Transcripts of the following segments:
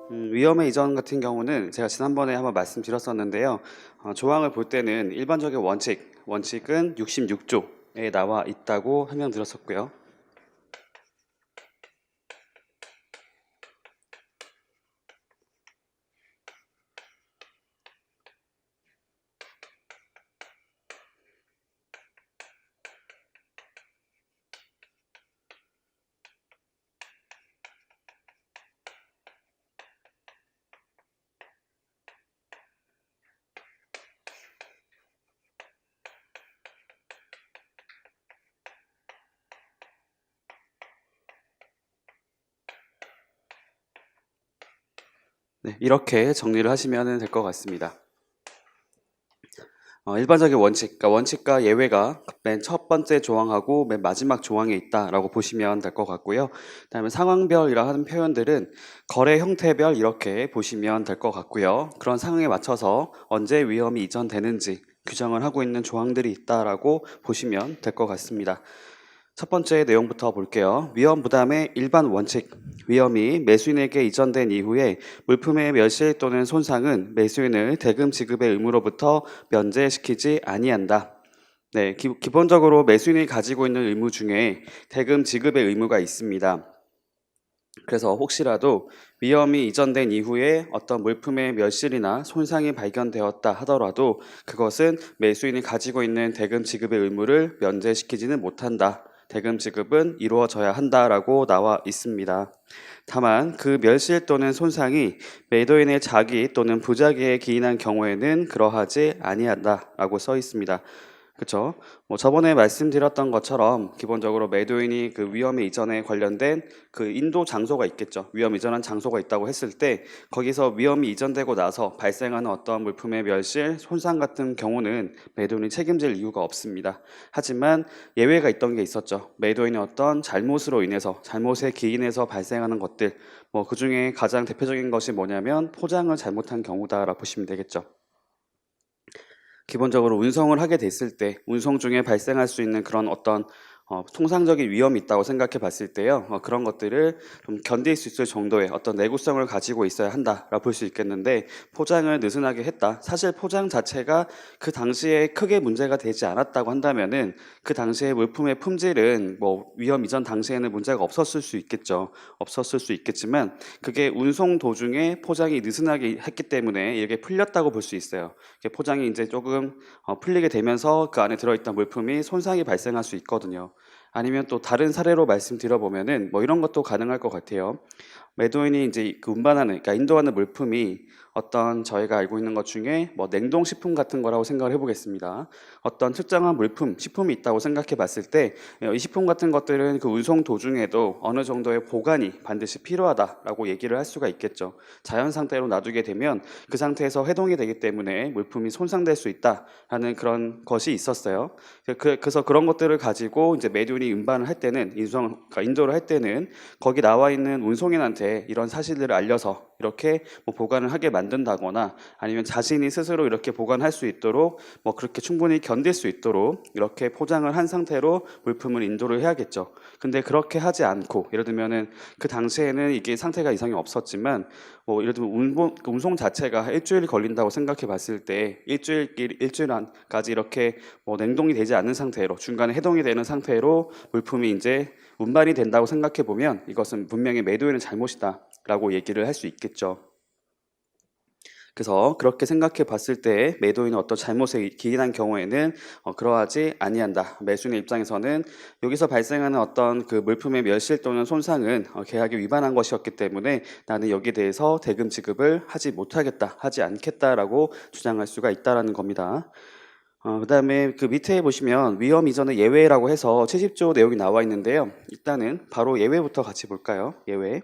위험의 이전 같은 경우는 제가 지난번에 한번 말씀드렸었는데요. 조항을 볼 때는 일반적인 원칙은 66조에 나와 있다고 설명드렸었고요. 네, 이렇게 정리를 하시면 될 것 같습니다. 일반적인 그러니까 원칙과 예외가 맨 첫 번째 조항하고 맨 마지막 조항에 있다라고 보시면 될 것 같고요. 그다음에 상황별이라 하는 표현들은 거래 형태별 이렇게 보시면 될 것 같고요. 그런 상황에 맞춰서 언제 위험이 이전되는지 규정을 하고 있는 조항들이 있다라고 보시면 될 것 같습니다. 첫 번째 내용부터 볼게요. 위험 부담의 일반 원칙. 위험이 매수인에게 이전된 이후에 물품의 멸실 또는 손상은 매수인을 대금 지급의 의무로부터 면제시키지 아니한다. 네, 기본적으로 매수인이 가지고 있는 의무 중에 대금 지급의 의무가 있습니다. 그래서 혹시라도 위험이 이전된 이후에 어떤 물품의 멸실이나 손상이 발견되었다 하더라도 그것은 매수인이 가지고 있는 대금 지급의 의무를 면제시키지는 못한다. 대금 지급은 이루어져야 한다라고 나와 있습니다. 다만 그 멸실 또는 손상이 매도인의 자기 또는 부자기에 기인한 경우에는 그러하지 아니한다라고 써 있습니다. 그렇죠? 저번에 말씀드렸던 것처럼 기본적으로 매도인이 그 위험 이전에 관련된 그 인도 장소가 있겠죠. 위험 이전한 장소가 있다고 했을 때 거기서 위험이 이전되고 나서 발생하는 어떤 물품의 멸실, 손상 같은 경우는 매도인이 책임질 이유가 없습니다. 하지만 예외가 있던 게 있었죠. 매도인의 어떤 잘못으로 인해서 잘못에 기인해서 발생하는 것들, 그 중에 가장 대표적인 것이 뭐냐면 포장을 잘못한 경우다라고 보시면 되겠죠. 기본적으로 운송을 하게 됐을 때 운송 중에 발생할 수 있는 그런 어떤 통상적인 위험이 있다고 생각해 봤을 때요. 그런 것들을 좀 견딜 수 있을 정도의 어떤 내구성을 가지고 있어야 한다라고 볼 수 있겠는데 포장을 느슨하게 했다. 사실 포장 자체가 그 당시에 크게 문제가 되지 않았다고 한다면은 그 당시에 물품의 품질은 위험 이전 당시에는 문제가 없었을 수 있겠죠. 없었을 수 있겠지만 그게 운송 도중에 포장이 느슨하게 했기 때문에 이게 풀렸다고 볼 수 있어요. 포장이 이제 조금 풀리게 되면서 그 안에 들어있던 물품이 손상이 발생할 수 있거든요. 아니면 또 다른 사례로 말씀드려보면은 이런 것도 가능할 것 같아요. 매도인이 이제 그 그러니까 인도하는 물품이 어떤 저희가 알고 있는 것 중에 냉동식품 같은 거라고 생각을 해보겠습니다. 어떤 특정한 물품, 식품이 있다고 생각해 봤을 때 이 식품 같은 것들은 그 운송 도중에도 어느 정도의 보관이 반드시 필요하다라고 얘기를 할 수가 있겠죠. 자연 상태로 놔두게 되면 그 상태에서 해동이 되기 때문에 물품이 손상될 수 있다라는 그런 것이 있었어요. 그래서 그런 것들을 가지고 이제 매도인이 운반을 할 때는 그러니까 인도를 할 때는 거기 나와 있는 운송인한테 이런 사실들을 알려서 이렇게 보관을 하게 만든다거나 아니면 자신이 스스로 이렇게 보관할 수 있도록 그렇게 충분히 견딜 수 있도록 이렇게 포장을 한 상태로 물품을 인도를 해야겠죠. 근데 그렇게 하지 않고 예를 들면은 그 당시에는 이게 상태가 이상이 없었지만 예를 들면 운송 자체가 일주일 걸린다고 생각해 봤을 때 일주일 안까지 이렇게 냉동이 되지 않은 상태로 중간에 해동이 되는 상태로 물품이 이제 운반이 된다고 생각해 보면 이것은 분명히 매도인의 잘못이다라고 얘기를 할 수 있겠죠. 그래서 그렇게 생각해 봤을 때 매도인은 어떤 잘못에 기인한 경우에는 그러하지 아니한다. 매수인의 입장에서는 여기서 발생하는 어떤 그 물품의 멸실 또는 손상은 계약에 위반한 것이었기 때문에 나는 여기에 대해서 대금 지급을 하지 못하겠다, 하지 않겠다라고 주장할 수가 있다라는 겁니다. 그다음에 그 밑에 보시면 위험 이전의 예외라고 해서 70조 내용이 나와 있는데요. 일단은 바로 예외부터 같이 볼까요? 예외.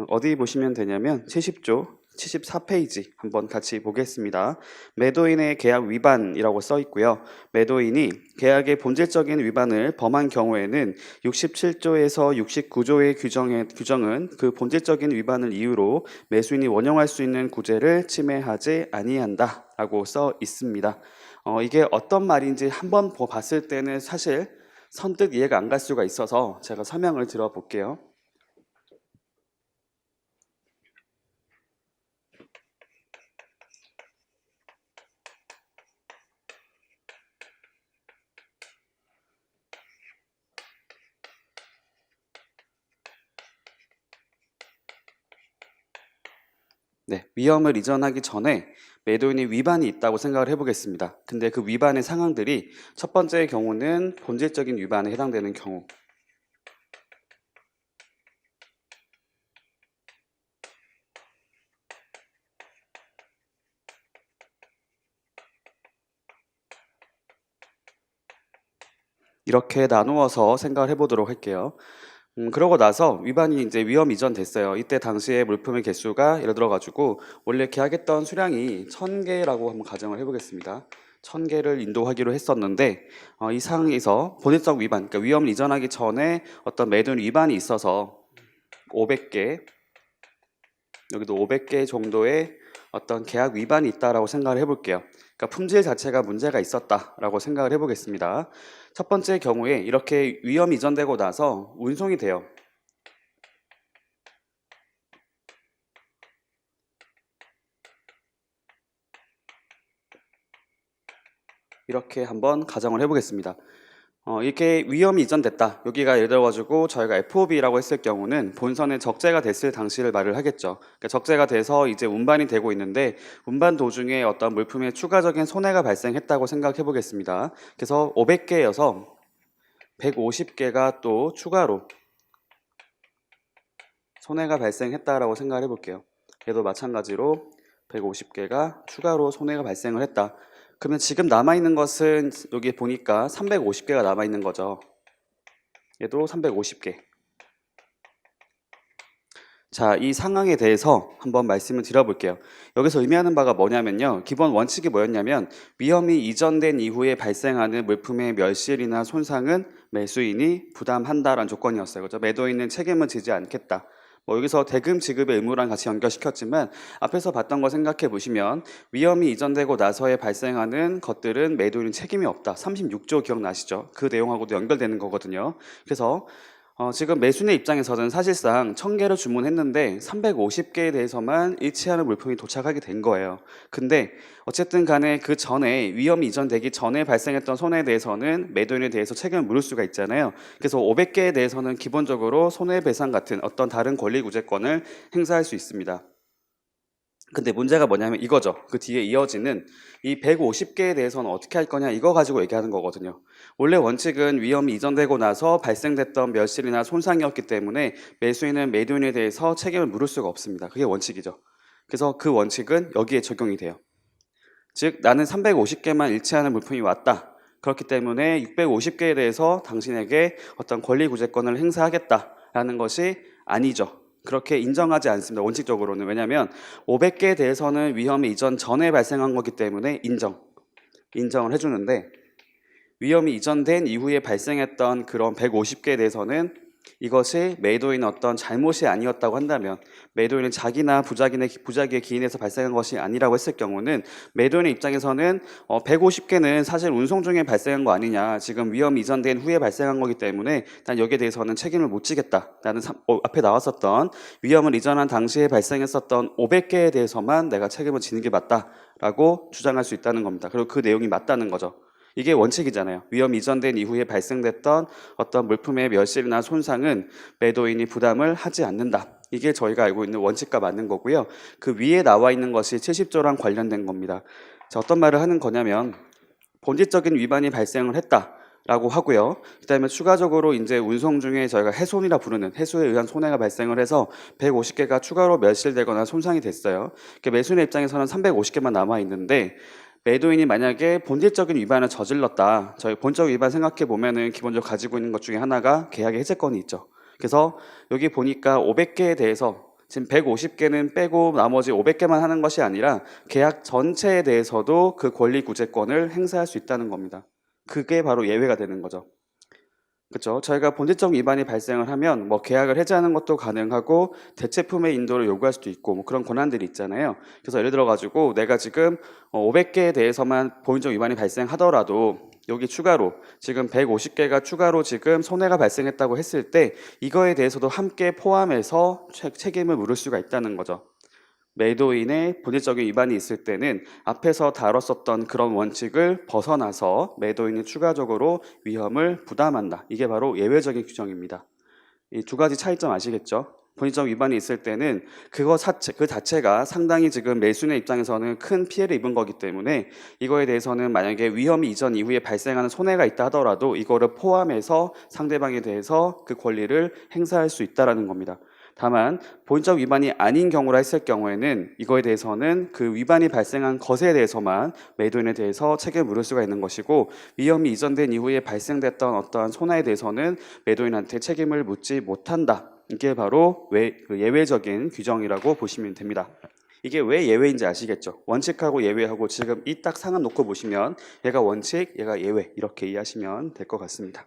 어디 보시면 되냐면 70조 74페이지 한번 같이 보겠습니다. 매도인의 계약 위반이라고 써 있고요. 매도인이 계약의 본질적인 위반을 범한 경우에는 67조에서 69조의 규정은 그 본질적인 위반을 이유로 매수인이 원용할 수 있는 구제를 침해하지 아니한다라고 써 있습니다. 이게 어떤 말인지 한번 봤을 때는 사실 선뜻 이해가 안 갈 수가 있어서 제가 설명을 드려볼게요. 네, 위험을 이전하기 전에 매도인이 위반이 있다고 생각을 해보겠습니다. 근데 그 위반의 상황들이 첫 번째의 경우는 본질적인 위반에 해당되는 경우, 이렇게 나누어서 생각을 해보도록 할게요. 그러고 나서 위반이 이제 위험 이전 됐어요. 이때 당시에 물품의 개수가 예를 들어 가지고 원래 계약했던 수량이 1000개라고 한번 가정을 해보겠습니다. 1000개를 인도하기로 했었는데 이 상황에서 본질적 위반, 그러니까 위험을 이전하기 전에 어떤 매도인 위반이 있어서 500개, 여기도 500개 정도의 어떤 계약 위반이 있다라고 생각을 해볼게요. 그러니까 품질 자체가 문제가 있었다라고 생각을 해보겠습니다. 첫 번째 경우에 이렇게 위험 이전되고 나서 운송이 돼요. 이렇게 한번 가정을 해보겠습니다. 이렇게 위험이 이전됐다. 여기가 예를 들어가지고 저희가 FOB라고 했을 경우는 본선에 적재가 됐을 당시를 말을 하겠죠. 그러니까 적재가 돼서 이제 운반이 되고 있는데 운반 도중에 어떤 물품에 추가적인 손해가 발생했다고 생각해 보겠습니다. 그래서 500개여서 150개가 또 추가로 손해가 발생했다라고 생각을 해볼게요. 얘도 마찬가지로 150개가 추가로 손해가 발생을 했다. 그러면 지금 남아있는 것은 여기 보니까 350개가 남아있는 거죠. 얘도 350개. 자, 이 상황에 대해서 한번 말씀을 드려볼게요. 여기서 의미하는 바가 뭐냐면요. 기본 원칙이 뭐였냐면 위험이 이전된 이후에 발생하는 물품의 멸실이나 손상은 매수인이 부담한다라는 조건이었어요. 그죠? 매도인은 책임을 지지 않겠다. 여기서 대금 지급의 의무랑 같이 연결시켰지만 앞에서 봤던 거 생각해 보시면 위험이 이전되고 나서에 발생하는 것들은 매도인 책임이 없다. 36조 기억나시죠? 그 내용하고도 연결되는 거거든요. 그래서 지금 매수인의 입장에서는 사실상 1000개를 주문했는데 350개에 대해서만 일치하는 물품이 도착하게 된 거예요. 근데 어쨌든 간에 그 전에 위험이 이전되기 전에 발생했던 손해에 대해서는 매도인에 대해서 책임을 물을 수가 있잖아요. 그래서 500개에 대해서는 기본적으로 손해배상 같은 어떤 다른 권리구제권을 행사할 수 있습니다. 근데 문제가 뭐냐면 이거죠. 그 뒤에 이어지는 이 150개에 대해서는 어떻게 할 거냐 이거 가지고 얘기하는 거거든요. 원래 원칙은 위험이 이전되고 나서 발생됐던 멸실이나 손상이었기 때문에 매수인은 매도인에 대해서 책임을 물을 수가 없습니다. 그게 원칙이죠. 그래서 그 원칙은 여기에 적용이 돼요. 즉 나는 350개만 일치하는 물품이 왔다. 그렇기 때문에 650개에 대해서 당신에게 어떤 권리구제권을 행사하겠다라는 것이 아니죠. 그렇게 인정하지 않습니다. 원칙적으로는. 왜냐하면 500개에 대해서는 위험이 이전 전에 발생한 거기 때문에 인정을 해주는데 위험이 이전된 이후에 발생했던 그런 150개에 대해서는 이것이 매도인의 어떤 잘못이 아니었다고 한다면 매도인은 자기나 부작위의 기인에서 발생한 것이 아니라고 했을 경우는 매도인의 입장에서는 150개는 사실 운송 중에 발생한 거 아니냐 지금 위험이 이전된 후에 발생한 거기 때문에 난 여기에 대해서는 책임을 못 지겠다 나는 앞에 나왔었던 위험을 이전한 당시에 발생했었던 500개에 대해서만 내가 책임을 지는 게 맞다라고 주장할 수 있다는 겁니다. 그리고 그 내용이 맞다는 거죠. 이게 원칙이잖아요. 위험 이전된 이후에 발생됐던 어떤 물품의 멸실이나 손상은 매도인이 부담을 하지 않는다. 이게 저희가 알고 있는 원칙과 맞는 거고요. 그 위에 나와 있는 것이 70조랑 관련된 겁니다. 자, 어떤 말을 하는 거냐면 본질적인 위반이 발생을 했다라고 하고요. 그다음에 추가적으로 이제 운송 중에 저희가 훼손이라 부르는 해소에 의한 손해가 발생을 해서 150개가 추가로 멸실되거나 손상이 됐어요. 매수인의 입장에서는 350개만 남아 있는데 매도인이 만약에 본질적인 위반을 저질렀다. 저희 본적 위반 생각해 보면은 기본적으로 가지고 있는 것 중에 하나가 계약의 해제권이 있죠. 그래서 여기 보니까 500개에 대해서 지금 150개는 빼고 나머지 500개만 하는 것이 아니라 계약 전체에 대해서도 그 권리 구제권을 행사할 수 있다는 겁니다. 그게 바로 예외가 되는 거죠. 그렇죠. 저희가 본질적 위반이 발생을 하면 계약을 해지하는 것도 가능하고 대체품의 인도를 요구할 수도 있고 그런 권한들이 있잖아요. 그래서 예를 들어 가지고 내가 지금 500개에 대해서만 본질적 위반이 발생하더라도 여기 추가로 지금 150개가 추가로 지금 손해가 발생했다고 했을 때 이거에 대해서도 함께 포함해서 책임을 물을 수가 있다는 거죠. 매도인의 본질적인 위반이 있을 때는 앞에서 다뤘었던 그런 원칙을 벗어나서 매도인이 추가적으로 위험을 부담한다. 이게 바로 예외적인 규정입니다. 이 두 가지 차이점 아시겠죠? 본인적 위반이 있을 때는 그 자체가 상당히 지금 매수인의 입장에서는 큰 피해를 입은 거기 때문에 이거에 대해서는 만약에 위험이 이전 이후에 발생하는 손해가 있다 하더라도 이거를 포함해서 상대방에 대해서 그 권리를 행사할 수 있다라는 겁니다. 다만 본인적 위반이 아닌 경우라 했을 경우에는 이거에 대해서는 그 위반이 발생한 것에 대해서만 매도인에 대해서 책임을 물을 수가 있는 것이고, 위험이 이전된 이후에 발생됐던 어떠한 손해에 대해서는 매도인한테 책임을 묻지 못한다. 이게 바로 예외적인 규정이라고 보시면 됩니다. 이게 왜 예외인지 아시겠죠? 원칙하고 예외하고 지금 이 딱 상한 놓고 보시면 얘가 원칙, 얘가 예외 이렇게 이해하시면 될 것 같습니다.